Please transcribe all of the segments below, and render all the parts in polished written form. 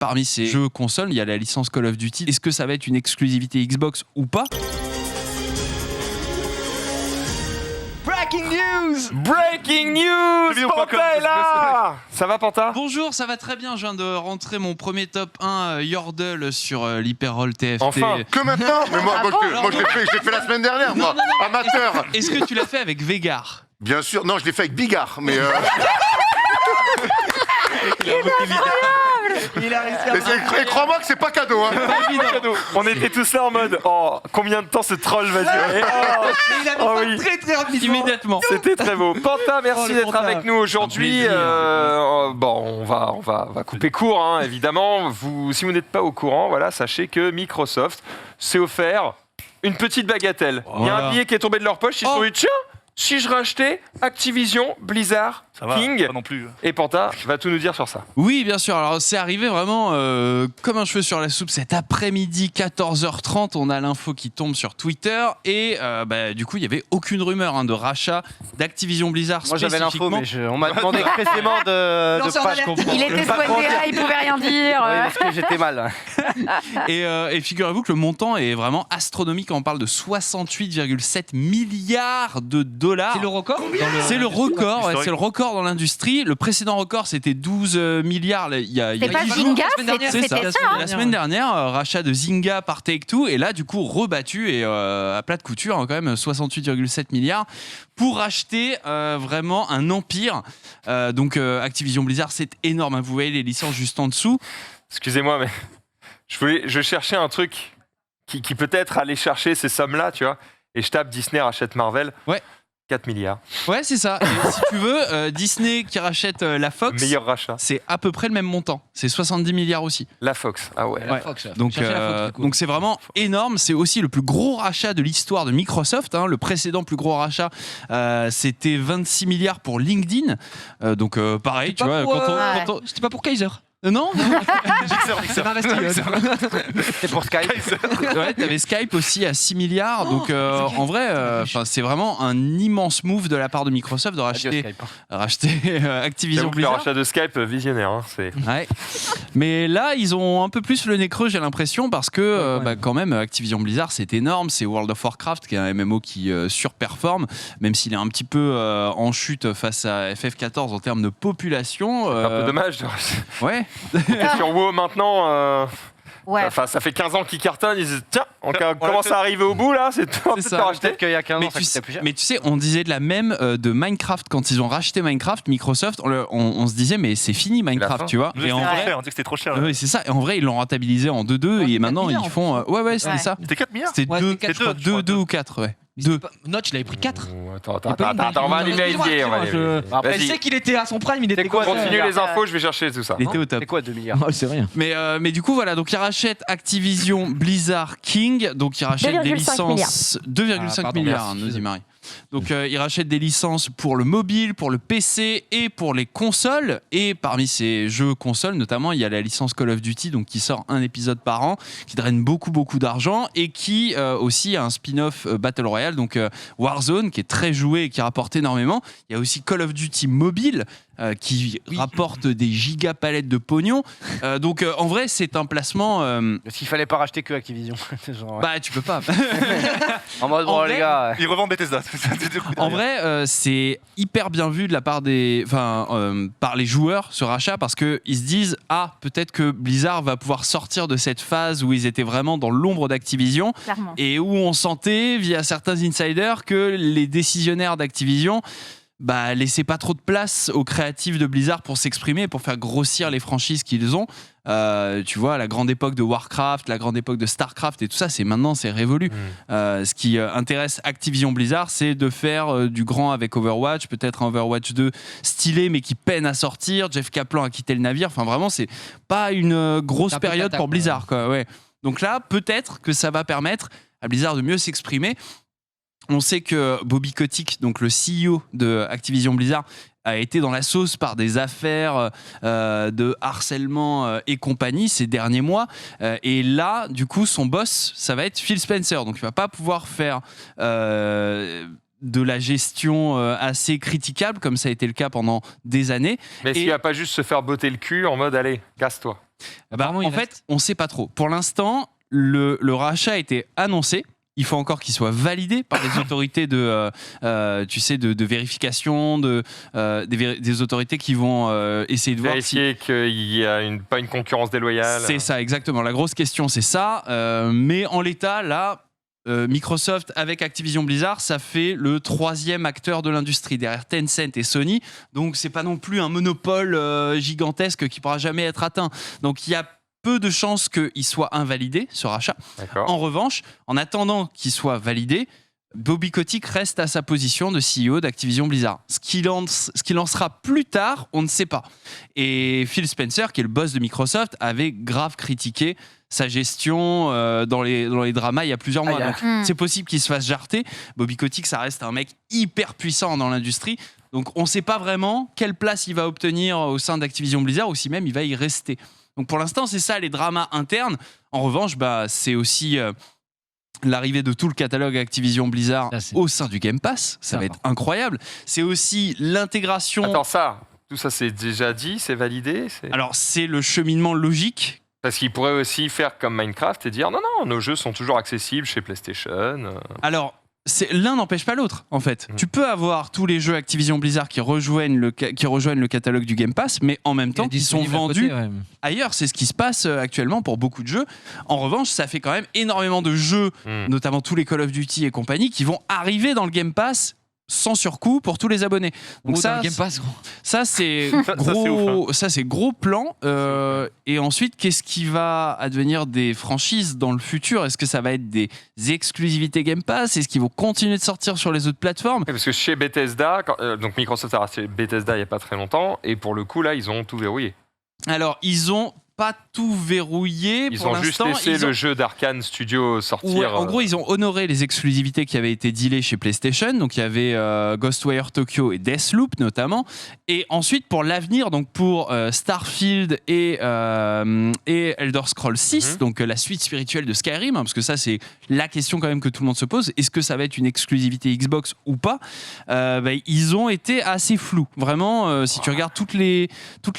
parmi ces jeux consoles, il y a la licence Call of Duty. Est-ce que ça va être une exclusivité Xbox ou pas ? Breaking news! Breaking news! Panta est là! Ça va, Panta? Bonjour, ça va très bien. Je viens de rentrer mon premier top 1 Yordle sur l'Hyperroll TFT. Enfin! Que maintenant? Mais moi je l'ai fait la semaine dernière, moi. Amateur. Est-ce que tu l'as fait avec Végar? Bien sûr. Non, je l'ai fait avec Bigard, mais... Il a réussi à... Et crois-moi que c'est pas cadeau, hein. On était tous là en mode combien de temps ce troll va durer? Mais il a mis oui. très très rapidement. Immédiatement. C'était très beau. Panta, merci le d'être Panta. avec nous aujourd'hui. On va couper court, hein, évidemment. Si vous n'êtes pas au courant, voilà, sachez que Microsoft s'est offert une petite bagatelle. Il y a un billet qui est tombé de leur poche. Ils se sont dit, tiens, si je rachetais Activision, Blizzard, Ça va, King, pas non plus. et Panta va tout nous dire sur ça. Oui, bien sûr. Alors, c'est arrivé vraiment comme un cheveu sur la soupe. Cet après-midi, 14h30, on a l'info qui tombe sur Twitter. Et du coup, il n'y avait aucune rumeur de rachat d'Activision Blizzard Moi j'avais l'info, spécifiquement. mais on m'a demandé expressément de Lanceur pas d'alerte. comprendre. Il était soigné, il pouvait rien dire. Oui, parce que j'étais mal. Et figurez-vous que le montant est vraiment astronomique. On parle de 68,7 milliards de dollars. C'est le record? C'est le record, ouais, Historique. c'est le record dans l'industrie. Le précédent record, c'était 12 milliards. C'est pas Zynga, C'est ça. c'était ça. La semaine dernière, rachat de Zynga par Take-Two, et là, du coup, rebattu et à plat de couture, quand même, 68,7 milliards pour racheter vraiment un empire. Donc, Activision Blizzard, c'est énorme. Vous voyez les licences juste en dessous. Excusez-moi, mais je cherchais un truc qui peut-être allait chercher ces sommes-là, tu vois. Et je tape Disney rachète Marvel. Ouais. 4 milliards. Ouais, c'est ça. Et si tu veux, Disney qui rachète la Fox, Meilleur rachat. c'est à peu près le même montant. C'est 70 milliards aussi. La Fox. Ah ouais. Ouais. Fox, là. Donc, Cherchez la Fox, du coup. donc c'est vraiment énorme. C'est aussi le plus gros rachat de l'histoire de Microsoft. Le précédent plus gros rachat, c'était 26 milliards pour LinkedIn. Donc pareil, tu vois. C'était pas pour Kaiser. Non, C'est pas resté. C'est pour Skype. ouais, t'avais Skype aussi à 6 milliards. Donc en vrai, c'est vraiment un immense move de la part de Microsoft de Adieu, racheter, Skype. Activision J'avoue que le Blizzard. rachat de Skype, visionnaire. Hein, c'est... Ouais. Mais là, ils ont un peu plus le nez creux, j'ai l'impression, parce que quand même, Activision Blizzard, c'est énorme. C'est World of Warcraft, qui est un MMO qui surperforme, même s'il est un petit peu en chute face à FF14 en termes de population. C'est un peu dommage. Ouais. Sur WoW maintenant, Ouais. ça fait 15 ans qu'ils cartonnent. Ils disent tiens, on commence à arriver au bout là. C'est tout C'est peut-être ça. pas racheter. Peut-être qu'il y a 15 ans, Mais ça coûtait plus cher. tu sais, on disait de la même de Minecraft quand ils ont racheté Minecraft, Microsoft, on se disait mais c'est fini fin. Minecraft, tu vois. Nous, c'était trop cher, on disait que c'était trop cher. Oui, c'est ça. Et en vrai, ils l'ont rentabilisé en 2-2 et maintenant milliards, ils font. Ouais, c'était Ouais. ça. C'était 4 milliards. C'était Ouais, 2 c'était quatre, je crois, 2 ou 4, ouais. 2. Notch, il avait pris 4. Attends, on va aller vérifier. Je sais qu'il était à son prime, il était quoi, content. Continue les infos, je vais chercher tout ça. Il était au top. C'est quoi 2 milliards? C'est rien. Mais du coup, voilà. Donc, ils rachètent Activision, Blizzard, King. Donc, ils rachètent des 2,5 licences. 2,5 pardon, milliards, merci. nous dit Marie. Donc, ils rachètent des licences pour le mobile, pour le PC et pour les consoles. Et parmi ces jeux consoles, notamment, il y a la licence Call of Duty, donc qui sort un épisode par an, qui draine beaucoup d'argent et qui aussi a un spin-off Battle Royale, donc Warzone, qui est très joué et qui rapporte énormément. Il y a aussi Call of Duty mobile. Qui rapporte des gigapalettes de pognon. Donc en vrai, c'est un placement. Parce qu'il fallait pas racheter que Activision. Genre, ouais. Bah, tu peux pas. En mode, en bon, vrai- les gars. Ils revendent Bethesda. En vrai, c'est hyper bien vu de la part par les joueurs ce rachat parce que ils se disent peut-être que Blizzard va pouvoir sortir de cette phase où ils étaient vraiment dans l'ombre d'Activision Clairement. et où on sentait via certains insiders que les décisionnaires d'Activision laissaient pas trop de place aux créatifs de Blizzard pour s'exprimer, pour faire grossir les franchises qu'ils ont. Tu vois, la grande époque de Warcraft, la grande époque de Starcraft et tout ça, c'est révolu. Ce qui intéresse Activision Blizzard, c'est de faire du grand avec Overwatch, peut-être un Overwatch 2 stylé mais qui peine à sortir. Jeff Kaplan a quitté le navire. Enfin, vraiment, c'est pas une grosse C'est un peu période cata, pour quoi. Blizzard, quoi. Ouais. Donc là, peut-être que ça va permettre à Blizzard de mieux s'exprimer. On sait que Bobby Kotick, donc le CEO de Activision Blizzard, a été dans la sauce par des affaires de harcèlement et compagnie ces derniers mois. Et là, du coup, son boss, ça va être Phil Spencer. Donc, il va pas pouvoir faire de la gestion assez critiquable, comme ça a été le cas pendant des années. Mais est-ce qu'il va pas juste se faire botter le cul en mode allez, casse-toi? En fait, on ne sait pas trop. Pour l'instant, le rachat a été annoncé. Il faut encore qu'il soit validé par les autorités de vérification, des autorités qui vont essayer de vérifier qu'il n'y a pas une concurrence déloyale. C'est ça, exactement. La grosse question, c'est ça. Mais en l'état, là, Microsoft avec Activision Blizzard, ça fait le 3e acteur de l'industrie derrière Tencent et Sony. Donc, c'est pas non plus un monopole gigantesque qui pourra jamais être atteint. Donc, il y a peu de chances qu'il soit invalidé, ce rachat. D'accord. En revanche, en attendant qu'il soit validé, Bobby Kotick reste à sa position de CEO d'Activision Blizzard. Ce qu'il lancera plus tard, on ne sait pas. Et Phil Spencer, qui est le boss de Microsoft, avait grave critiqué sa gestion dans les dramas il y a plusieurs mois. Donc, c'est possible qu'il se fasse jarter. Bobby Kotick, ça reste un mec hyper puissant dans l'industrie. Donc, on ne sait pas vraiment quelle place il va obtenir au sein d'Activision Blizzard ou si même il va y rester. Donc pour l'instant, c'est ça les dramas internes. En revanche, c'est aussi l'arrivée de tout le catalogue Activision Blizzard au sein du Game Pass. Ça va être incroyable. C'est aussi l'intégration... Attends, tout ça c'est déjà dit, c'est validé Alors c'est le cheminement logique. Parce qu'ils pourraient aussi faire comme Minecraft et dire non, nos jeux sont toujours accessibles chez PlayStation. Alors... l'un n'empêche pas l'autre, en fait. Tu peux avoir tous les jeux Activision Blizzard qui rejoignent le catalogue du Game Pass, mais en même temps, qui sont vendus ailleurs. C'est ce qui se passe actuellement pour beaucoup de jeux. En revanche, ça fait quand même énormément de jeux, notamment tous les Call of Duty et compagnie, qui vont arriver dans le Game Pass sans surcoût pour tous les abonnés. Donc ça c'est gros, ça c'est gros plan. Et ensuite, qu'est-ce qui va advenir des franchises dans le futur ? Est-ce que ça va être des exclusivités Game Pass ? Est-ce qu'ils vont continuer de sortir sur les autres plateformes ? Parce que chez Bethesda, donc Microsoft a racheté Bethesda il n'y a pas très longtemps, et pour le coup là, ils ont tout verrouillé. Alors, ils ont pas tout verrouillé ils pour ont juste laissé le jeu d'Arkane Studio sortir. Ouais, en gros, ils ont honoré les exclusivités qui avaient été dealées chez PlayStation. Donc, il y avait Ghostwire Tokyo et Deathloop notamment. Et ensuite, pour l'avenir, donc pour Starfield et Elder Scrolls 6, donc la suite spirituelle de Skyrim, parce que ça, c'est la question quand même que tout le monde se pose. Est-ce que ça va être une exclusivité Xbox ou pas ? Ils ont été assez flous. Vraiment, si tu regardes toutes les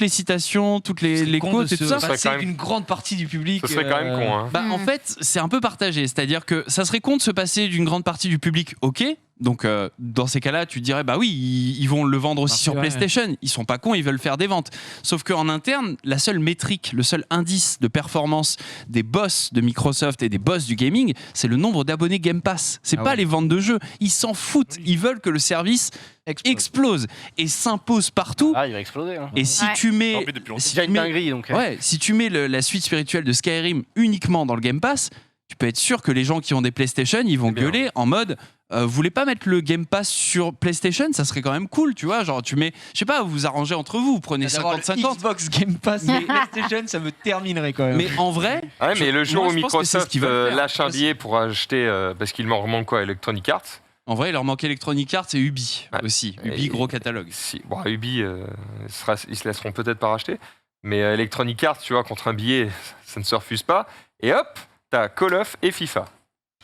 citations, toutes les quotes et tout ça, c'est une grande partie du public. Ce serait quand même con. En fait, c'est un peu partagé. C'est-à-dire que ça serait con de se passer d'une grande partie du public, ok. Donc, dans ces cas-là, tu dirais, bah oui, ils vont le vendre aussi sur PlayStation. Ils sont pas cons, ils veulent faire des ventes. Sauf qu'en interne, la seule métrique, le seul indice de performance des boss de Microsoft et des boss du gaming, c'est le nombre d'abonnés Game Pass. C'est pas les ventes de jeux. Ils s'en foutent. Ils veulent que le service explose et s'impose partout. Ah, il va exploser. Et si tu mets... C'est déjà une dinguerie. Donc, si tu mets la suite spirituelle de Skyrim uniquement dans le Game Pass, tu peux être sûr que les gens qui ont des PlayStation, ils vont gueuler en mode... vous voulez pas mettre le Game Pass sur PlayStation ? Ça serait quand même cool, tu vois. Genre, tu mets, je sais pas, vous vous arrangez entre vous, vous prenez 50-50. Xbox Game Pass, mais PlayStation, ça me terminerait quand même. Mais en vrai. Ouais, mais le jour où Microsoft lâche un billet pour acheter, parce qu'il m'en remanque quoi, Electronic Arts. En vrai, il leur manquait Electronic Arts et Ubi aussi. Ubi, gros catalogue. Ubi, ils se laisseront peut-être pas racheter. Mais Electronic Arts, tu vois, contre un billet, ça ne se refuse pas. Et hop, t'as Call of et FIFA.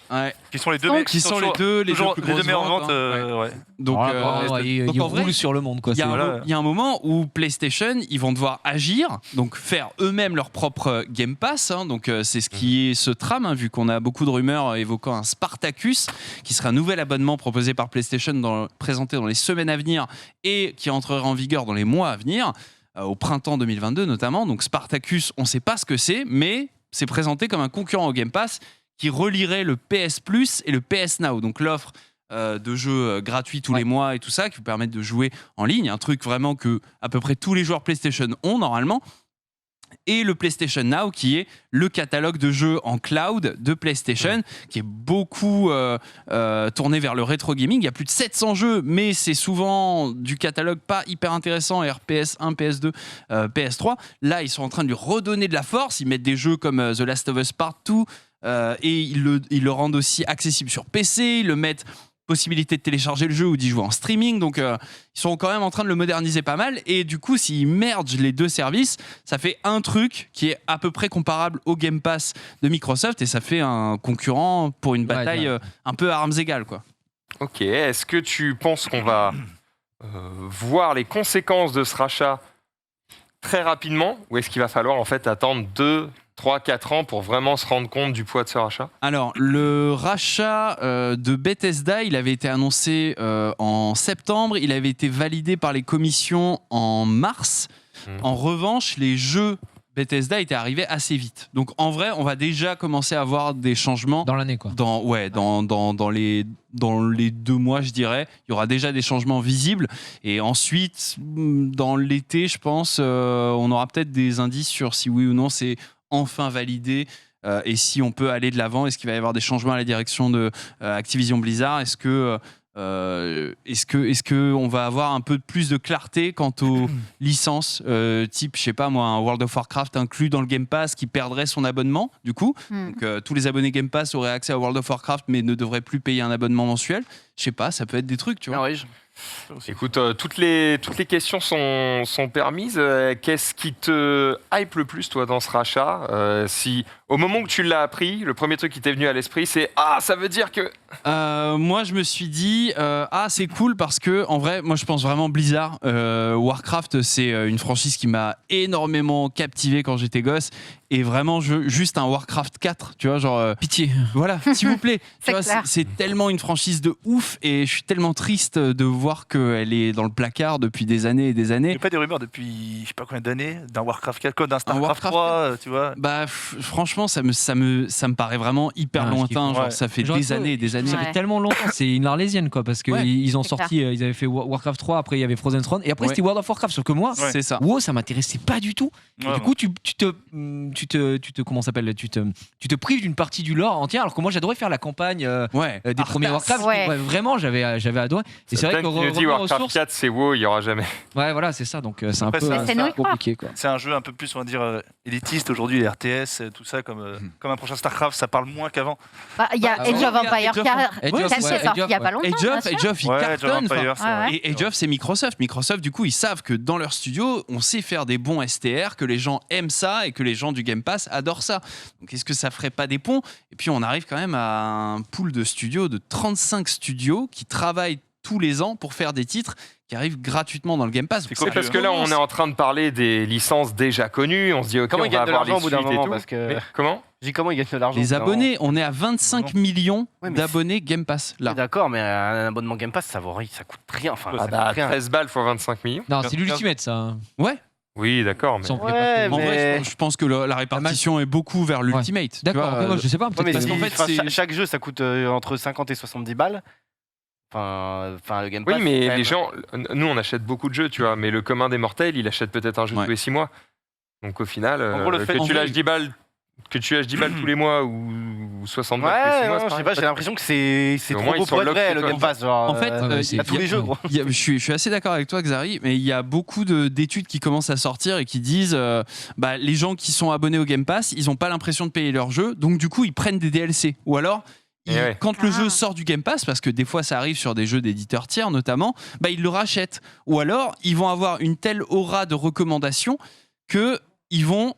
Ouais. Qui sont les deux qui sont les deux meilleures ventes. Donc, ils roulent sur le monde. Il y a un moment où PlayStation, ils vont devoir agir, donc faire eux-mêmes leur propre Game Pass. Donc c'est ce qui se trame, vu qu'on a beaucoup de rumeurs évoquant un Spartacus, qui serait un nouvel abonnement proposé par PlayStation, présenté dans les semaines à venir et qui entrera en vigueur dans les mois à venir, au printemps 2022 notamment. Donc Spartacus, on ne sait pas ce que c'est, mais c'est présenté comme un concurrent au Game Pass qui relierait le PS Plus et le PS Now, donc l'offre de jeux gratuits tous les mois et tout ça, qui vous permettent de jouer en ligne, un truc vraiment que à peu près tous les joueurs PlayStation ont normalement, et le PlayStation Now, qui est le catalogue de jeux en cloud de PlayStation, qui est beaucoup tourné vers le rétro gaming. Il y a plus de 700 jeux, mais c'est souvent du catalogue pas hyper intéressant, PS1, PS2, PS3. Là, ils sont en train de lui redonner de la force. Ils mettent des jeux comme The Last of Us Part 2, et ils le rendent aussi accessible sur PC, ils le mettent possibilité de télécharger le jeu ou d'y jouer en streaming, donc ils sont quand même en train de le moderniser pas mal, et du coup s'ils mergent les deux services, ça fait un truc qui est à peu près comparable au Game Pass de Microsoft, et ça fait un concurrent pour une bataille un peu à armes égales, quoi. Ok, est-ce que tu penses qu'on va voir les conséquences de ce rachat très rapidement ou est-ce qu'il va falloir en fait attendre 2, 3, 4 ans pour vraiment se rendre compte du poids de ce rachat? Alors, le rachat de Bethesda, il avait été annoncé en septembre, il avait été validé par les commissions en mars. En revanche, les jeux Bethesda étaient arrivés assez vite. Donc, en vrai, on va déjà commencer à avoir des changements. Dans l'année, quoi. Dans les 2 mois, je dirais. Il y aura déjà des changements visibles. Et ensuite, dans l'été, je pense, on aura peut-être des indices sur si oui ou non c'est enfin validé et si on peut aller de l'avant. Est-ce qu'il va y avoir des changements à la direction de Activision Blizzard? Est-ce que on va avoir un peu plus de clarté quant aux licences type, je sais pas moi, un World of Warcraft inclus dans le Game Pass qui perdrait son abonnement du coup. Donc tous les abonnés Game Pass auraient accès à World of Warcraft mais ne devraient plus payer un abonnement mensuel. Je sais pas, ça peut être des trucs, tu vois. Ah oui, Écoute, toutes les questions sont permises. Qu'est-ce qui te hype le plus, toi, dans ce rachat? Si, au moment où tu l'as appris, le premier truc qui t'est venu à l'esprit, c'est « Ah, ça veut dire que… » Moi, je me suis dit ah, c'est cool parce que, en vrai, moi, je pense vraiment Blizzard. Warcraft, c'est une franchise qui m'a énormément captivé quand j'étais gosse. Et vraiment, juste un Warcraft 4, tu vois, genre… Pitié. Voilà, s'il vous plaît. Tu vois, clair. c'est tellement une franchise de ouf et je suis tellement triste de voir qu'elle est dans le placard depuis des années et des Il n'y années. a pas des rumeurs depuis je sais pas combien d'années d'un Warcraft 4 comme d'un StarCraft Warcraft 3, tu vois. Bah, franchement, ça me paraît vraiment hyper Ah, je lointain. kiffe. Genre, Ouais. ça fait Genre, des années et des années. Ça fait Ouais. tellement longtemps, c'est une arlésienne quoi, parce qu'ils Ouais. ils ont C'est sorti, ils avaient fait Warcraft 3, après il y avait Frozen Throne, et après Ouais. c'était World of Warcraft. Sauf que moi, Ouais. C'est ça. WoW, ça m'intéressait pas du tout. Et Ouais, du coup, tu te comment ça s'appelle, tu te prives d'une partie du lore entière, alors que moi j'adorais faire la campagne Ouais. des premiers Warcraft. Ouais. Vraiment, j'avais adoré. Et c'est vrai que Peut-être qu'il nous dit revenir aux Warcraft sources, 4, c'est WoW, il n'y aura jamais. ouais, voilà, c'est ça. Donc c'est un Après, peu ça- C'est nous y croire. compliqué quoi. c'est un jeu un peu plus, on va dire, élitiste aujourd'hui, les RTS, tout ça, comme un prochain StarCraft, ça parle moins qu'avant. Bah, il y a Ah, Age ouais. of Empire Age of- 4 Age of- qui est ouais, sorti il y a pas longtemps. Age bien of, sûr. il Ouais, Age of cartonne. Empire, enfin. c'est vrai. Ouais. Et Age of, c'est Microsoft. Microsoft, du coup, ils savent que dans leur studio, on sait faire des bons STR, que les gens aiment ça et que les gens du Game Pass adorent ça. Donc, est-ce que ça ferait pas des ponts? Et puis, on arrive quand même à un pool de studios, de 35 studios qui travaillent tous les ans pour faire des titres qui arrivent gratuitement dans le Game Pass. C'est Donc, cool. C'est parce que là, on est en train de parler des licences déjà connues. On se dit, OK, Comment on ils va gagnent de avoir l'argent les au bout d'un suites et moment tout. parce que- Mais comment? Je dis comment ils gagnent de l'argent. les au bout d'un abonnés, on est à 25 millions Ouais, mais d'abonnés Game Pass. moment. Là. D'accord, mais un abonnement Game Pass, ça coûte rien. Enfin, Ah ça Bah, coûte rien. 13 balles fois 25 millions. Non, c'est l'ultimate ça. Ouais. Oui, d'accord. Mais… Si on voulait Ouais, pas- En vrai, mais- je pense que la répartition est beaucoup vers l'Ultimate. tu D'accord, vois, après, moi, je sais pas, Ouais, peut-être mais parce si- qu'en fait, enfin, c'est- chaque jeu, ça coûte entre 50 et 70 balles. Enfin, le Game Oui, Pass. mais c'est quand les même- gens, nous on achète beaucoup de jeux, tu vois, mais le commun des mortels, il achète peut-être un jeu Ouais. tous les 6 mois. Donc au final, En gros, le fait- que en tu vrai- lâches 10 balles, tous les mois ou 60 balles tous les 6 Ouais, mois, non, c'est je sais pareil. pas, j'ai l'impression que c'est Au trop moins, ils beau sont pour être locked, vrai, le quoi. Game Pass. Genre, En fait, il y a tous les jeux, gros. je suis assez d'accord avec toi, Xari, mais il y a beaucoup d'études qui commencent à sortir et qui disent les gens qui sont abonnés au Game Pass, ils n'ont pas l'impression de payer leur jeu, donc du coup, ils prennent des DLC. Ou alors, quand le jeu sort du Game Pass, parce que des fois ça arrive sur des jeux d'éditeurs tiers notamment, ils le rachètent. Ou alors, ils vont avoir une telle aura de recommandation qu'ils vont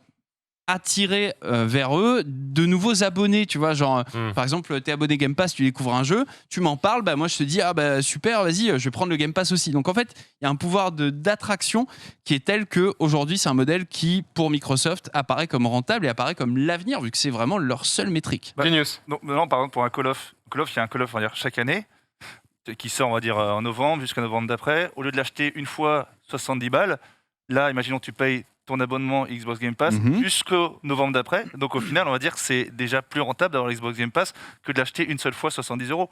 attirer vers eux de nouveaux abonnés, tu vois, genre par exemple t'es abonné Game Pass, tu découvres un jeu, tu m'en parles, moi je te dis super, vas-y, je vais prendre le Game Pass aussi. Donc en fait il y a un pouvoir d'attraction qui est tel que aujourd'hui c'est un modèle qui pour Microsoft apparaît comme rentable et apparaît comme l'avenir vu que c'est vraiment leur seule métrique. Genius. Donc, non, par exemple, pour un Call of, il y a un Call of, on va dire, chaque année, qui sort, on va dire, en novembre jusqu'à novembre d'après. Au lieu de l'acheter une fois 70 balles, là, imaginons que tu payes ton abonnement Xbox Game Pass jusqu'au novembre d'après. Donc au final, on va dire que c'est déjà plus rentable d'avoir l'Xbox Game Pass que de l'acheter une seule fois 70 €.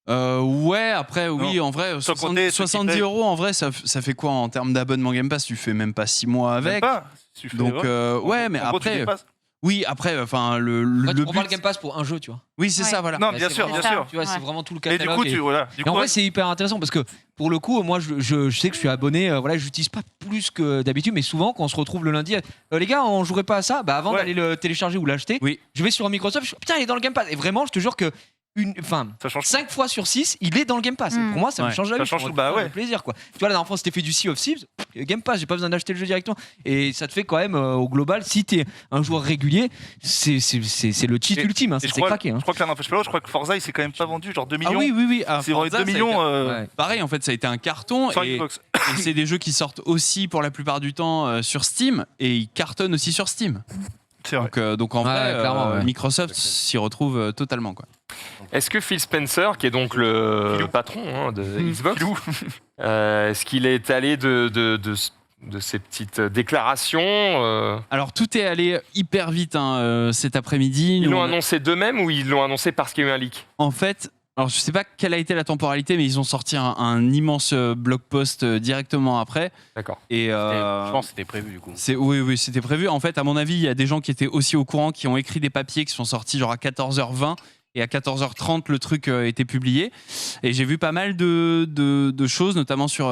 Ouais, après, oui, en vrai, Sans compter ceux qui 70 payent. € en vrai, ça fait quoi en termes d'abonnement Game Pass? Tu fais même pas 6 mois Même avec. pas, si tu fais- Donc, ouais, mais en gros, tu après, dépasses. oui, après, enfin, le Ouais, on but. parle Game Pass pour un jeu, tu vois. Oui, c'est Ouais. ça, voilà. Non, Ouais, bien c'est sûr, vraiment bien ça. sûr. Tu vois, c'est Ouais. vraiment tout le Mais du catalogue. coup, Et en vrai, c'est hyper intéressant parce que pour le coup, moi, je sais que je suis abonné. Voilà, j'utilise pas plus que d'habitude, mais souvent, quand on se retrouve le lundi, les gars, on jouerait pas à ça. Avant Ouais. d'aller le télécharger ou l'acheter, Oui. je vais sur Microsoft. Je fais, putain, il est dans le Game Pass. Et vraiment, je te jure que Ça change 5 fois sur 6, il est dans le Game Pass. Mm. Pour moi, ça me Ouais. change la vie. Ça change Je tout, prends bah ouais. plaisir, quoi. Tu vois, la dernière fois, c'était fait du Sea of Thieves. Game Pass, j'ai pas besoin d'acheter le jeu directement. Et ça te fait quand même, au global, si t'es un joueur régulier, c'est le cheat Et- ultime. Hein, Et ça je c'est crois, craqué. Hein. je crois que l'un n'empêche pas l'autre. Je crois que Forza, il s'est quand même pas vendu genre 2 millions. Ah oui. C'est vendu Forza, 2 millions Ouais. Pareil, en fait, ça a été un carton. sur Et, Xbox. et c'est des jeux qui sortent aussi pour la plupart du temps sur Steam. Et ils cartonnent aussi sur Steam. C'est vrai. Donc en Ouais, vrai, clairement, ouais. Microsoft s'y retrouve totalement. Quoi. Est-ce que Phil Spencer, qui est donc le Filou. patron de Xbox, est-ce qu'il est allé de ces petites déclarations Alors tout est allé hyper vite cet après-midi. Ils Nous, l'ont on a- annoncé d'eux-mêmes ou ils l'ont annoncé parce qu'il y a eu un leak? En fait, alors je sais pas quelle a été la temporalité, mais ils ont sorti un immense blog post directement après. D'accord. Et Je pense que c'était prévu du coup. oui, c'était prévu. En fait, à mon avis, il y a des gens qui étaient aussi au courant, qui ont écrit des papiers qui sont sortis genre à 14h20. Et à 14h30, le truc était publié. Et j'ai vu pas mal de choses, notamment sur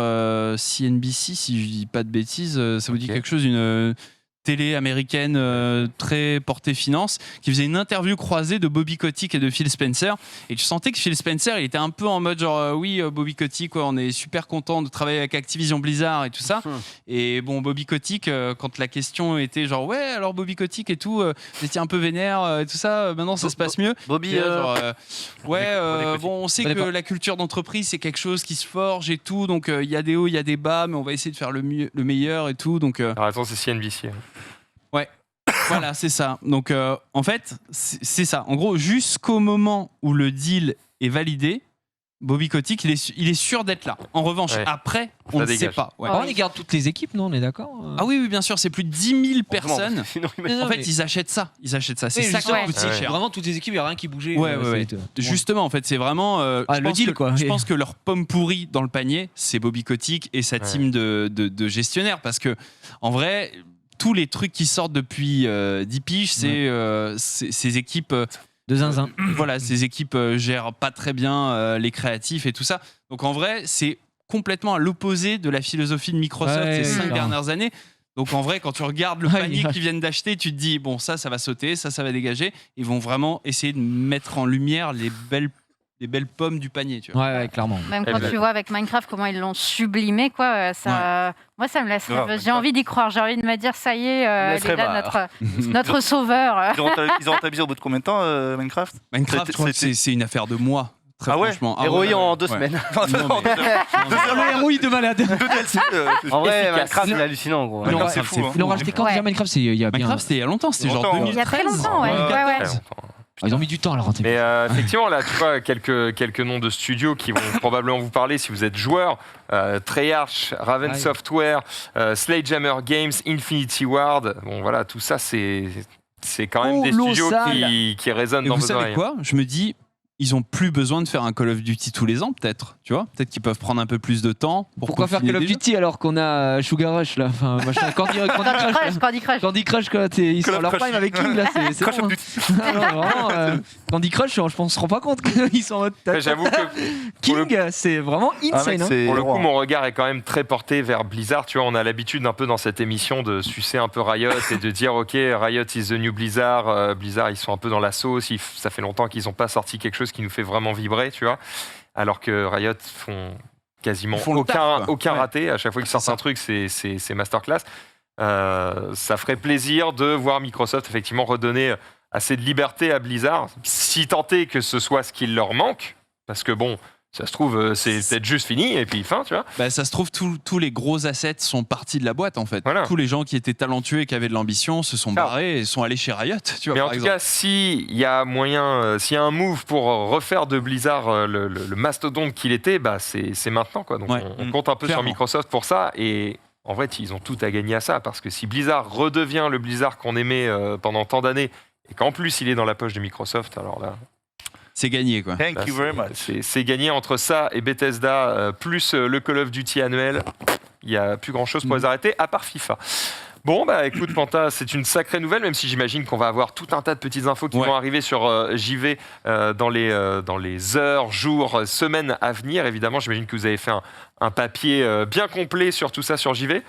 CNBC, si je dis pas de bêtises. Ça vous dit Ok. quelque chose, une télé américaine très portée finance, qui faisait une interview croisée de Bobby Kotick et de Phil Spencer. Et tu sentais que Phil Spencer, il était un peu en mode genre, oui, Bobby Kotick, on est super content de travailler avec Activision Blizzard et tout ça. Et bon, Bobby Kotick, quand la question était genre, ouais, alors Bobby Kotick et tout, vous étiez un peu vénère et tout ça, maintenant ça se passe mieux. Bobby, Et là, genre, ouais, Kotick. bon, on sait Ça que dépend. la culture d'entreprise, c'est quelque chose qui se forge et tout, donc il y a des hauts, il y a des bas, mais on va essayer de faire le meilleur et tout, donc T'as raison, c'est CNBC. voilà, c'est ça. Donc en fait, c'est ça. En gros, jusqu'au moment où le deal est validé, Bobby Kotick, il est sûr d'être là. En revanche, Ouais. après, on Ça ne sait dégage. pas. Ouais. Par contre, ils gardent toutes les équipes, non? On est d'accord? Ah oui, bien sûr, c'est plus de 10 000 personnes. Sinon, En fait, ils achètent ça. C'est Oui, ça qui justement, coûte si ouais. cher. Vraiment, toutes les équipes, il n'y a rien qui bougeait. Ouais. Justement, en fait, c'est vraiment. Ah, je le pense deal, que- quoi. Je pense que leur pomme pourrie dans le panier, c'est Bobby Kotick et sa Ouais. team de gestionnaires. Parce que, en vrai, tous les trucs qui sortent depuis 10 piges, c'est ces équipes. De zinzin. Voilà, ces équipes gèrent pas très bien les créatifs et tout ça. Donc, en vrai, c'est complètement à l'opposé de la philosophie de Microsoft Ouais, ces 5 clairement. dernières années. Donc en vrai, quand tu regardes le Ouais, panier ouais. qu'ils viennent d'acheter, tu te dis, bon, ça va sauter, ça va dégager. Ils vont vraiment essayer de mettre en lumière les belles pommes du panier. Tu vois. Ouais, clairement. Même Eh quand ben. tu vois avec Minecraft comment ils l'ont sublimé, quoi, ça, moi ça me laisse Grave, rêver. J'ai Minecraft. envie d'y croire. J'ai envie de me dire ça y est, Me il laisserait est là pas. notre sauveur. Ils ont rentabilisé au bout de combien de temps, Minecraft? Minecraft, je crois que C'était- c'est une affaire de mois. Très Ah ouais franchement. Héroï en 2 ouais. semaines. Non, mais- non, mais- Le héroïne de malade. Deux DLC, En vrai, Efficace. Minecraft, c'est hallucinant, gros. Minecraft, Ouais, c'est fou. hein. Ils l'ont racheté quand Ouais. déjà Minecraft? C'est il y a bien. Minecraft, c'était il y a longtemps, c'était genre Longtemps, hein. Il y a très 2013. longtemps, ouais. Ouais. Ouais, ouais. Très longtemps. Ah, ils ont mis du temps à la rentrer. Mais effectivement, là, tu vois, quelques noms de studios qui vont probablement vous parler si vous êtes joueur. Treyarch, Raven Ouais. Software, Sledgehammer Games, Infinity Ward. Bon, voilà, tout ça, c'est quand même des studios Colossal. qui résonnent Et dans vous vos savez oreilles. quoi? Je me dis, ils ont plus besoin de faire un Call of Duty tous les ans, peut-être. Tu vois? Peut-être qu'ils peuvent prendre un peu plus de temps. Pourquoi faire peaufiner Call of des jeux. Duty alors qu'on a Sugar Rush là? Enfin, machin, Candy Crush. Candy Crush. Candy Crush, quoi, ils sont Call à of leur Crush. prime avec King là, c'est Crash bon, of hein. Duty. Ah non, vraiment, Candy Crush, je pense qu'on se rend pas compte qu'ils sont en mode. Ouais, J'avoue que King, c'est vraiment insane. hein. pour le coup, mon regard est quand même très porté vers Blizzard. Tu vois, on a l'habitude un peu dans cette émission de sucer un peu Riot et de dire, ok, Riot is the new Blizzard. Blizzard, ils sont un peu dans la sauce. Ça fait longtemps qu'ils n'ont pas sorti quelque chose qui nous fait vraiment vibrer, tu vois. Alors que Riot font quasiment Ils font le taf, quoi. aucun Ouais. raté. À chaque fois qu'ils sortent un truc, c'est masterclass. Ça ferait plaisir de voir Microsoft effectivement redonner assez de liberté à Blizzard, si tant est que ce soit ce qu'il leur manque. Parce que bon, ça se trouve, c'est peut-être juste fini et puis fin, tu vois. Bah, ça se trouve, tous les gros assets sont partis de la boîte en fait. Voilà. Tous les gens qui étaient talentueux et qui avaient de l'ambition se sont Ah. barrés et sont allés chez Riot. Tu vois, Mais en par tout exemple. cas, s'il y a moyen, s'il y a un move pour refaire de Blizzard le mastodonte qu'il était, bah c'est maintenant, quoi. Donc Ouais. on compte un peu Clairement. sur Microsoft pour ça. Et en vrai, ils ont tout à gagner à ça. Parce que si Blizzard redevient le Blizzard qu'on aimait pendant tant d'années, et qu'en plus il est dans la poche de Microsoft, alors là, C'est gagné quoi. Thank là, you very much. c'est gagné entre ça et Bethesda, plus le Call of Duty annuel. Il n'y a plus grand-chose pour les arrêter, à part FIFA. Bon, bah écoute, Panta, c'est une sacrée nouvelle, même si j'imagine qu'on va avoir tout un tas de petites infos qui Ouais. vont arriver sur JV dans les heures, jours, semaines à venir. Évidemment, j'imagine que vous avez fait un papier bien complet sur tout ça sur JV.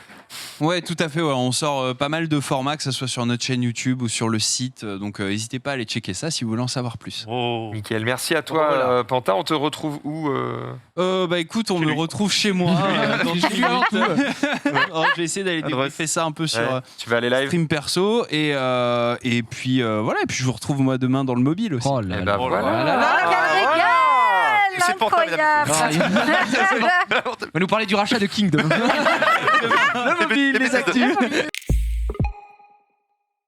Ouais, tout à fait. Ouais. On sort pas mal de formats, que ce soit sur notre chaîne YouTube ou sur le site. Donc, n'hésitez pas à aller checker ça si vous voulez en savoir plus. Oh. Mickaël, merci à toi, Voilà. Pantin. On te retrouve où Bah écoute, on Chez me lui. retrouve chez moi. Dans Je suis avant tout. Oh, je vais essayer d'aller Adresse. débriefer ça un peu sur Ouais, tu vas aller live. stream perso. Et puis voilà. Et puis je vous retrouve moi demain dans le mobile aussi. Oh là Eh là. ben Oh là voilà. là. Ah, quel régal C'est pour toi, mesdames et Incroyable. On va nous parler du rachat de King demain. Le mobile, les actus.